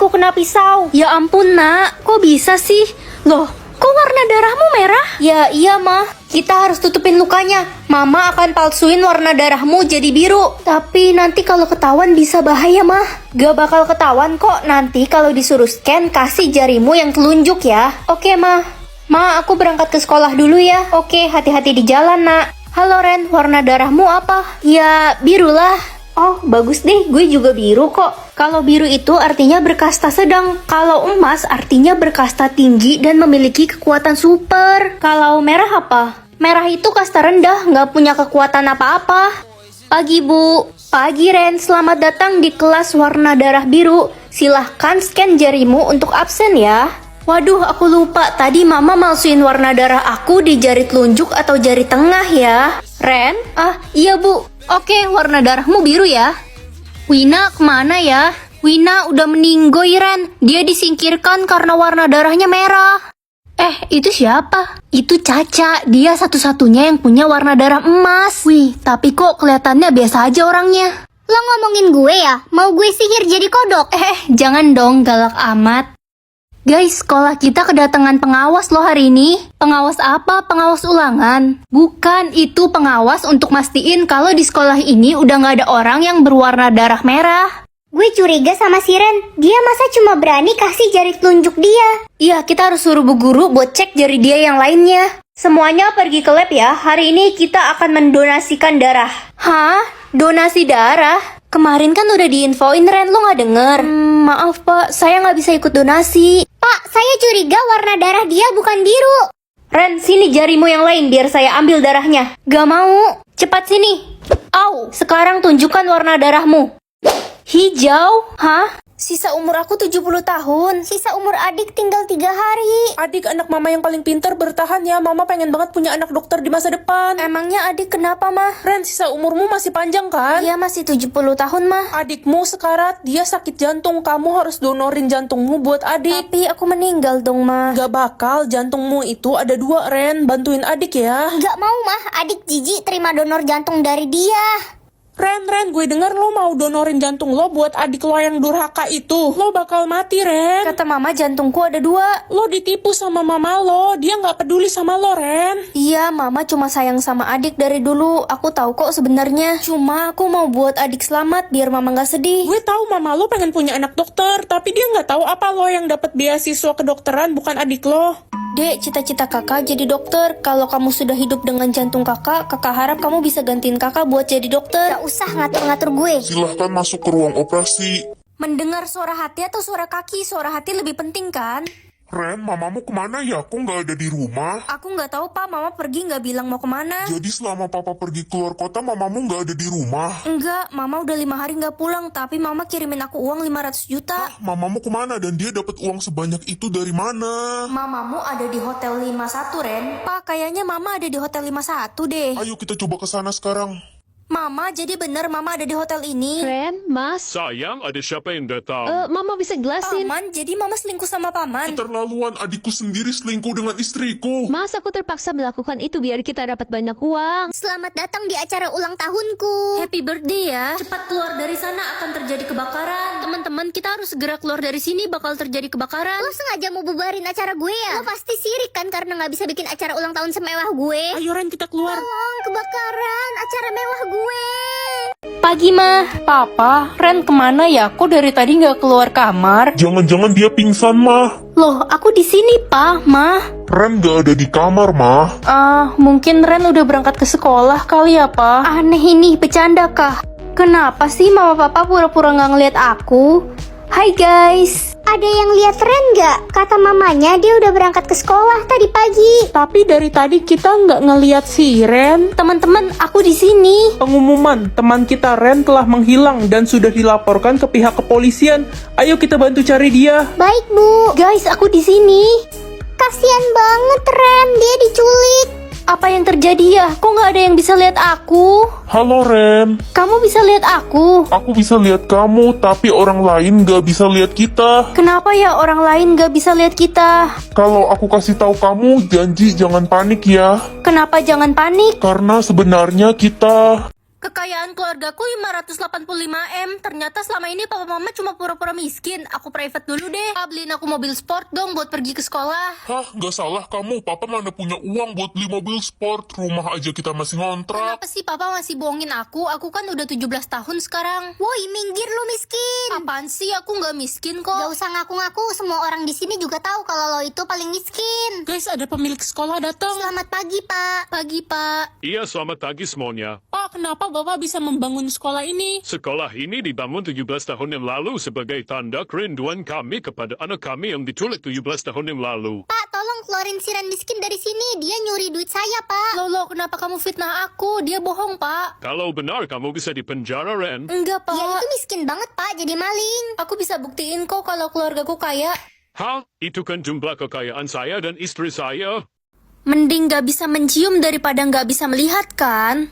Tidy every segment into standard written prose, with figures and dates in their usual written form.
tanganku kena pisau. Ya ampun nak, kok bisa sih? Loh, kok warna darahmu merah? Ya iya mah, kita harus tutupin lukanya. Mama akan palsuin warna darahmu jadi biru. Tapi nanti kalau ketahuan bisa bahaya mah. Gak bakal ketahuan kok, nanti kalau disuruh scan kasih jarimu yang telunjuk ya. Oke mah. Ma, aku berangkat ke sekolah dulu ya. Oke, hati-hati di jalan nak. Halo Ren, warna darahmu apa? Ya biru lah. Oh bagus deh, gue juga biru kok. Kalau biru itu artinya berkasta sedang. Kalau emas artinya berkasta tinggi dan memiliki kekuatan super. Kalau merah apa? Merah itu kasta rendah, nggak punya kekuatan apa-apa. Pagi Bu. Pagi Ren, selamat datang di kelas warna darah biru. Silahkan scan jarimu untuk absen ya. Waduh, aku lupa. Tadi mama malsuin warna darah aku di jari telunjuk atau jari tengah ya. Ren? Ah, iya Bu. Oke, warna darahmu biru ya. Wina kemana ya? Wina udah meninggoy Ren. Dia disingkirkan karena warna darahnya merah. Itu siapa? Itu Caca. Dia satu-satunya yang punya warna darah emas. Wih, tapi kok kelihatannya biasa aja orangnya. Lo ngomongin gue ya? Mau gue sihir jadi kodok? Jangan dong galak amat. Guys, sekolah kita kedatangan pengawas loh hari ini. Pengawas apa? Pengawas ulangan? Bukan, itu pengawas untuk mastiin kalau di sekolah ini udah nggak ada orang yang berwarna darah merah. Gue curiga sama si Ren. Dia masa cuma berani kasih jari telunjuk dia? Iya, kita harus suruh bu guru buat cek jari dia yang lainnya. Semuanya pergi ke lab ya. Hari ini kita akan mendonasikan darah. Hah? Donasi darah? Kemarin kan udah diinfoin Ren, lo nggak denger? Maaf Pak, saya nggak bisa ikut donasi. Pak, saya curiga warna darah dia bukan biru. Ren, sini jarimu yang lain biar saya ambil darahnya. Gak mau. Cepat sini. Au, sekarang tunjukkan warna darahmu. Hijau? Hah? Sisa umur aku 70 tahun. Sisa umur adik tinggal 3 hari. Adik anak mama yang paling pintar, bertahan ya. Mama pengen banget punya anak dokter di masa depan. Emangnya adik kenapa mah? Ren, sisa umurmu masih panjang kan? Iya masih 70 tahun mah. Adikmu sekarat, dia sakit jantung. Kamu harus donorin jantungmu buat adik. Tapi aku meninggal dong mah. Gak bakal, jantungmu itu ada 2 Ren. Bantuin adik ya. Gak mau mah, adik jijik terima donor jantung dari dia. Ren, gue denger lo mau donorin jantung lo buat adik lo yang durhaka itu. Lo bakal mati, Ren. Kata mama jantungku ada 2. Lo ditipu sama mama lo, dia gak peduli sama lo, Ren. Iya, mama cuma sayang sama adik dari dulu. Aku tahu kok sebenarnya. Cuma aku mau buat adik selamat biar mama gak sedih. Gue tahu mama lo pengen punya anak dokter, tapi dia gak tahu apa lo yang dapat beasiswa kedokteran bukan adik lo. Dek, cita-cita kakak jadi dokter. Kalau kamu sudah hidup dengan jantung kakak harap kamu bisa gantiin kakak buat jadi dokter. Gak usah ngatur-ngatur gue. Silahkan masuk ke ruang operasi. Mendengar suara hati atau suara kaki? Suara hati lebih penting kan? Ren, mamamu kemana ya? Kok nggak ada di rumah? Aku nggak tahu pak, mama pergi nggak bilang mau kemana. Jadi selama papa pergi keluar kota, mamamu nggak ada di rumah? Enggak, mama udah 5 hari nggak pulang. Tapi mama kirimin aku uang 500 juta. Mamamu kemana dan dia dapat uang sebanyak itu dari mana? Mamamu ada di Hotel 51 Ren. Pak, kayaknya mama ada di Hotel 51 deh. Ayo kita coba ke sana sekarang. Mama, jadi bener mama ada di hotel ini. Ren, Mas, Sayang, ada siapa yang datang? Mama bisa jelasin. Paman, jadi mama selingkuh sama paman. Keterlaluan, adikku sendiri selingkuh dengan istriku. Mas, aku terpaksa melakukan itu biar kita dapat banyak uang. Selamat datang di acara ulang tahunku. Happy birthday ya. Cepat keluar dari sana, akan terjadi kebakaran. Teman-teman, kita harus segera keluar dari sini, bakal terjadi kebakaran. Lo sengaja mau bubarin acara gue ya? Lo pasti sirik kan karena gak bisa bikin acara ulang tahun semewah gue. Ayo Ren, kita keluar. Tolong, kebakaran acara mewah gue. Pagi mah. Papa, Ren kemana ya? Kok dari tadi nggak keluar kamar? Jangan-jangan dia pingsan, mah. Loh, aku di sini, Pa, Ma. Ren nggak ada di kamar, mah. Mungkin Ren udah berangkat ke sekolah kali ya, Pa. Aneh ini, bercanda kah? Kenapa sih mama papa pura-pura nggak ngeliat aku? Hai guys. Ada yang lihat Ren gak? Kata mamanya dia udah berangkat ke sekolah tadi pagi. Tapi dari tadi kita nggak ngeliat si Ren. Teman-teman, aku di sini. Pengumuman, teman kita Ren telah menghilang dan sudah dilaporkan ke pihak kepolisian. Ayo kita bantu cari dia. Baik Bu. Guys, aku di sini. Kasian banget Ren, dia diculik. Apa yang terjadi ya? Kok nggak ada yang bisa lihat aku? Halo, Ren. Kamu bisa lihat aku? Aku bisa lihat kamu, tapi orang lain nggak bisa lihat kita. Kenapa ya orang lain nggak bisa lihat kita? Kalau aku kasih tahu kamu, janji jangan panik ya. Kenapa jangan panik? Karena sebenarnya kita... Kekayaan keluargaku 585 M. Ternyata selama ini papa mama cuma pura-pura miskin. Aku private dulu deh. Beliin aku mobil sport dong buat pergi ke sekolah. Hah, gak salah kamu. Papa mana punya uang buat beli mobil sport. Rumah aja kita masih ngontrak. Kenapa sih papa masih bohongin aku? Aku kan udah 17 tahun sekarang. Woi, minggir lu miskin. Apaan sih? Aku nggak miskin kok. Gak usah ngaku-ngaku, semua orang di sini juga tahu kalau lo itu paling miskin. Guys, ada pemilik sekolah datang. Selamat pagi, Pak. Pagi, Pak. Iya, selamat pagi semuanya. Pak, kenapa Bapak bisa membangun sekolah ini? Sekolah ini dibangun 17 tahun yang lalu sebagai tanda kerinduan kami kepada anak kami yang diculik 17 tahun yang lalu. Pak, tolong keluarin si Ren miskin dari sini. Dia nyuri duit saya, Pak. Lolo, kenapa kamu fitnah aku? Dia bohong, Pak. Kalau benar kamu bisa dipenjara, Ren. Enggak, Pak. Dia itu miskin banget, Pak. Jadi maling. Aku bisa buktiin kok kalau keluargaku kaya. Hah? Itu kan jumlah kekayaan saya dan istri saya. Mending gak bisa mencium daripada gak bisa melihat, kan?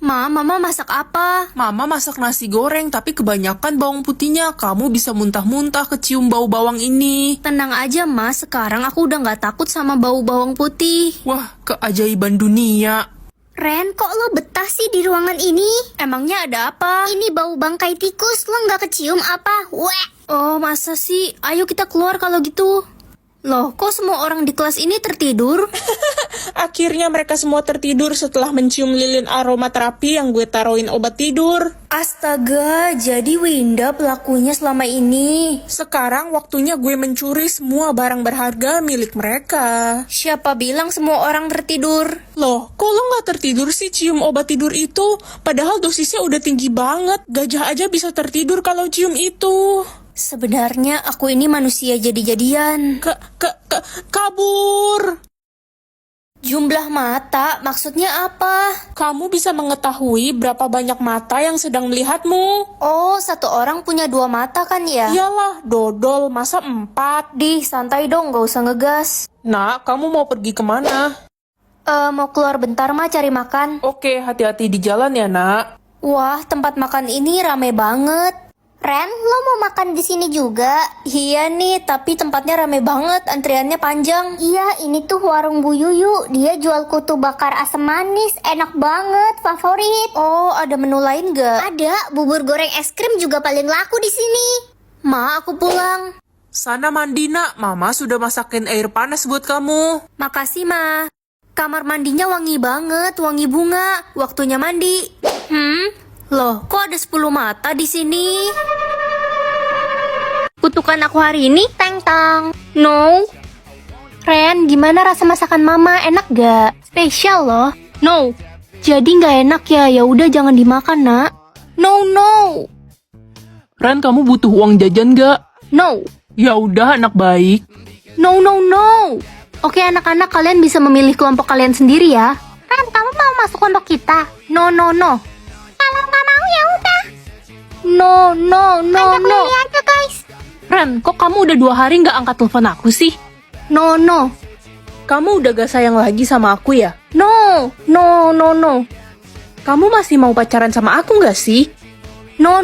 Mama masak apa? Mama masak nasi goreng, tapi kebanyakan bawang putihnya. Kamu bisa muntah-muntah kecium bau bawang ini. Tenang aja, Mas. Sekarang aku udah gak takut sama bau bawang putih. Wah, keajaiban dunia. Ren, kok lo betah sih di ruangan ini? Emangnya ada apa? Ini bau bangkai tikus. Lo nggak kecium apa? Weh. Oh, masa sih? Ayo kita keluar kalau gitu. Loh, kok semua orang di kelas ini tertidur? Akhirnya mereka semua tertidur setelah mencium lilin aromaterapi yang gue taruhin obat tidur. Astaga, jadi Winda pelakunya selama ini. Sekarang waktunya gue mencuri semua barang berharga milik mereka. Siapa bilang semua orang tertidur? Loh, kok lo nggak tertidur sih cium obat tidur itu? Padahal dosisnya udah tinggi banget. Gajah aja bisa tertidur kalau cium itu. Sebenarnya aku ini manusia jadi-jadian. Kabur. Jumlah mata maksudnya apa? Kamu bisa mengetahui berapa banyak mata yang sedang melihatmu. Oh, satu orang punya 2 mata kan ya? Iyalah, dodol, masa 4? Dih, santai dong, gak usah ngegas. Nak, kamu mau pergi kemana? Mau keluar bentar mah cari makan. Oke, hati-hati di jalan ya, nak. Wah, tempat makan ini rame banget. Ren, lo mau makan di sini juga? Iya nih, tapi tempatnya rame banget, antriannya panjang. Iya, ini tuh warung Bu Yuyu. Dia jual kutu bakar asam manis. Enak banget, favorit. Oh, ada menu lain gak? Ada, bubur goreng es krim juga paling laku di sini. Ma, aku pulang. Sana mandi, nak. Mama sudah masakin air panas buat kamu. Makasih, Ma. Kamar mandinya wangi banget, wangi bunga. Waktunya mandi. Loh, kok ada 10 mata di sini? Kutukan aku hari ini? Teng-tong. No. Ren, gimana rasa masakan Mama? Enak gak? Spesial loh. No. Jadi gak enak ya? Ya udah jangan dimakan, Nak. No. Ren, kamu butuh uang jajan gak? No. Ya udah, anak baik. No. Oke, anak-anak, kalian bisa memilih kelompok kalian sendiri ya. Ren, kamu mau masuk kelompok kita? No. Kalau nggak mau ya udah. No. Ajak Lili aja, guys. Ren, kok kamu udah 2 hari nggak angkat telepon aku sih? No. Kamu udah gak sayang lagi sama aku ya? No. Kamu masih mau pacaran sama aku nggak sih? No.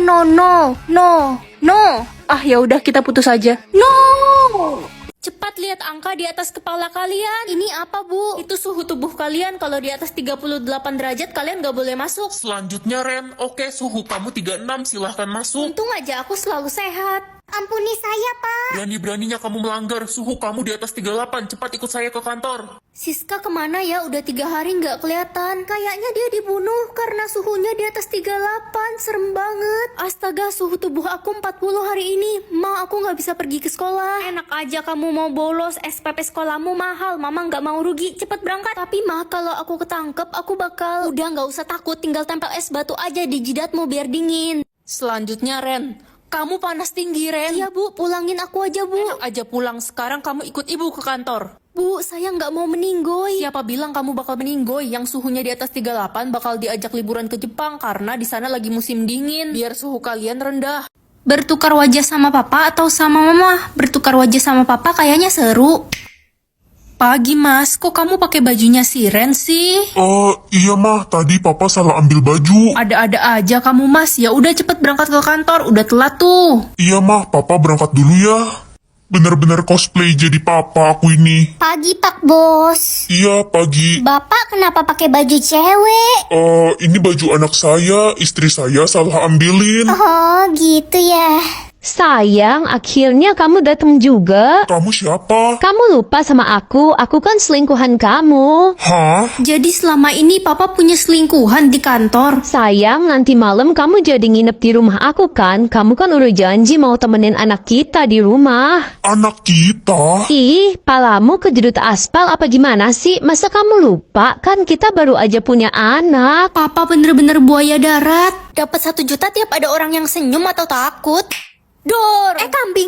Ah, ya udah kita putus aja. No! Cepat lihat angka di atas kepala kalian. Ini apa, Bu? Itu suhu tubuh kalian. Kalau di atas 38 derajat, kalian gak boleh masuk. Selanjutnya, Ren. Oke, suhu kamu 36, silahkan masuk. Untung aja aku selalu sehat. Ampuni saya, Pak. Berani-beraninya kamu melanggar. Suhu kamu di atas 38. Cepat ikut saya ke kantor. Siska kemana ya? Udah 3 hari gak kelihatan. Kayaknya dia dibunuh karena suhunya di atas 38. Serem banget. Astaga, suhu tubuh aku 40 hari ini. Ma, aku gak bisa pergi ke sekolah. Enak aja kamu mau bolos. SPP sekolahmu mahal. Mama gak mau rugi. Cepet berangkat. Tapi Ma, kalau aku ketangkep, aku bakal... Udah gak usah takut. Tinggal tempel es batu aja di jidatmu biar dingin. Selanjutnya, Ren. Kamu panas tinggi, Ren. Iya, Bu. Pulangin aku aja, Bu. Enak aja pulang. Sekarang kamu ikut ibu ke kantor. Bu, saya nggak mau meninggoy. Siapa bilang kamu bakal meninggoy? Yang suhunya di atas 38 bakal diajak liburan ke Jepang karena di sana lagi musim dingin. Biar suhu kalian rendah. Bertukar wajah sama papa atau sama mama? Bertukar wajah sama papa kayaknya seru. Pagi, Mas. Kok kamu pakai bajunya Siren sih? Iya mah, tadi papa salah ambil baju. Ada-ada aja kamu, Mas. Ya udah cepet berangkat ke kantor. Udah telat tuh. Iya mah, papa berangkat dulu ya. Bener-bener cosplay jadi papa aku ini. Pagi Pak Bos. Iya, pagi. Bapak kenapa pakai baju cewek? Ini baju anak saya, istri saya salah ambilin. Oh gitu ya. Sayang, akhirnya kamu datang juga. Kamu siapa? Kamu lupa sama aku kan selingkuhan kamu. Hah? Jadi selama ini papa punya selingkuhan di kantor. Sayang, nanti malam kamu jadi nginep di rumah aku kan? Kamu kan udah janji mau temenin anak kita di rumah. Anak kita? Ih, palamu kejedut aspal apa gimana sih? Masa kamu lupa? Kan kita baru aja punya anak. Papa bener-bener buaya darat. Dapat 1 juta tiap ada orang yang senyum atau takut. Dor!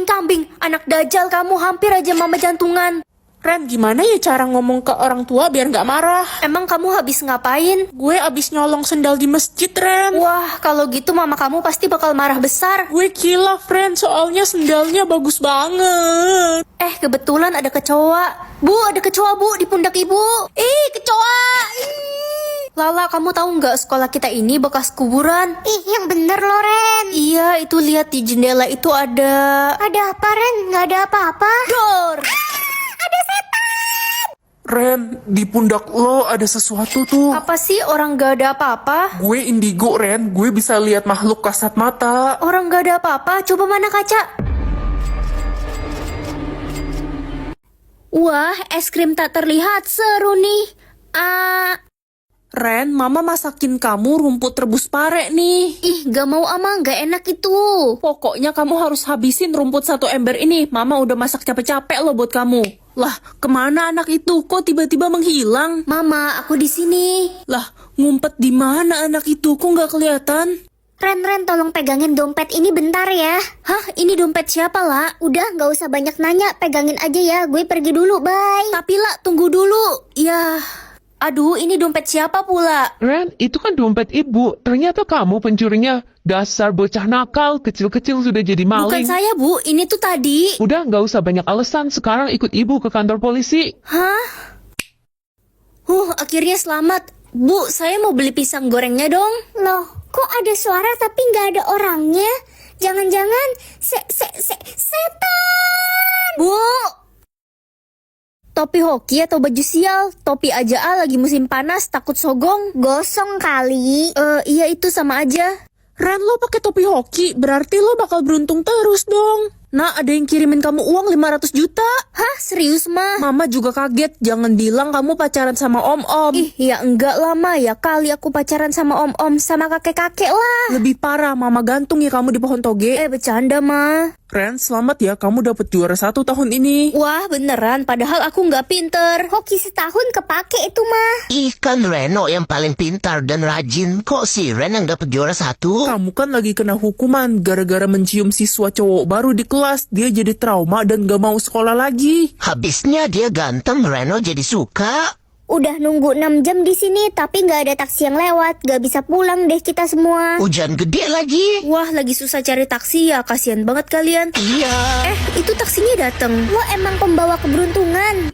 Kambing. Anak dajal kamu, hampir aja mama jantungan. Ren, gimana ya cara ngomong ke orang tua biar nggak marah? Emang kamu habis ngapain? Gue abis nyolong sendal di masjid, Ren. Wah, kalau gitu mama kamu pasti bakal marah besar. Gue kilaf, Ren, soalnya sendalnya bagus banget. Kebetulan ada kecoa. Bu, ada kecoa bu di pundak ibu. Kecoa! Lala, kamu tahu nggak sekolah kita ini bekas kuburan? Ih, yang bener loh Ren. Iya, itu lihat di jendela itu ada... Ada apa Ren? Nggak ada apa-apa. Dor! Ren, di pundak lo ada sesuatu tuh. Apa sih orang nggak ada apa-apa? Gue indigo, Ren. Gue bisa lihat makhluk kasat mata. Orang nggak ada apa-apa, coba mana kaca? Wah, es krim tak terlihat seru nih. Ren, mama masakin kamu rumput rebus pare nih. Ih, gak mau ama, gak enak itu. Pokoknya kamu harus habisin rumput 1 ember ini. Mama udah masak capek-capek loh buat kamu. Lah, kemana anak itu? Kok tiba-tiba menghilang? Mama, aku di sini. Lah, ngumpet di mana anak itu? Kok nggak kelihatan? Ren, tolong pegangin dompet ini bentar ya. Hah, ini dompet siapa, La? Udah, nggak usah banyak nanya. Pegangin aja ya. Gue pergi dulu, bye. Tapi, La, tunggu dulu. Ya, aduh, ini dompet siapa pula? Ren, itu kan dompet ibu. Ternyata kamu pencurinya. Dasar bocah nakal, kecil-kecil sudah jadi Bukan maling. saya, Bu. Ini tuh tadi. Udah, nggak usah banyak alasan. Sekarang ikut ibu ke kantor polisi. Hah? Akhirnya selamat. Bu, saya mau beli pisang gorengnya dong. Loh, kok ada suara tapi nggak ada orangnya? Jangan-jangan setan. Bu! Topi hoki atau baju sial? Topi aja lagi musim panas, takut sogong. Gosong kali. Iya itu sama aja. Ren, lo pakai topi hoki, berarti lo bakal beruntung terus dong. Nah, ada yang kirimin kamu uang 500 juta. Hah, serius mah? Mama juga kaget, jangan bilang kamu pacaran sama om-om. Ih, ya enggak lah Ma, ya kali aku pacaran sama om-om sama kakek-kakek lah. Lebih parah, mama gantung ya kamu di pohon toge. Bercanda Ma. Ren, selamat ya, kamu dapet juara 1 tahun ini. Wah, beneran, padahal aku nggak pinter. Hoki setahun kepake itu mah. Ih, kan Reno yang paling pintar dan rajin. Kok si Ren yang dapat juara 1? Kamu kan lagi kena hukuman gara-gara mencium siswa cowok baru di kelas. Dia jadi trauma dan gak mau sekolah lagi. Habisnya dia ganteng, Reno jadi suka. Udah nunggu 6 jam di sini tapi nggak ada taksi yang lewat. Gak bisa pulang deh kita semua. Hujan gede lagi. Wah, lagi susah cari taksi ya, kasihan banget kalian. Iya. Itu taksinya dateng. Lo emang pembawa keberuntungan.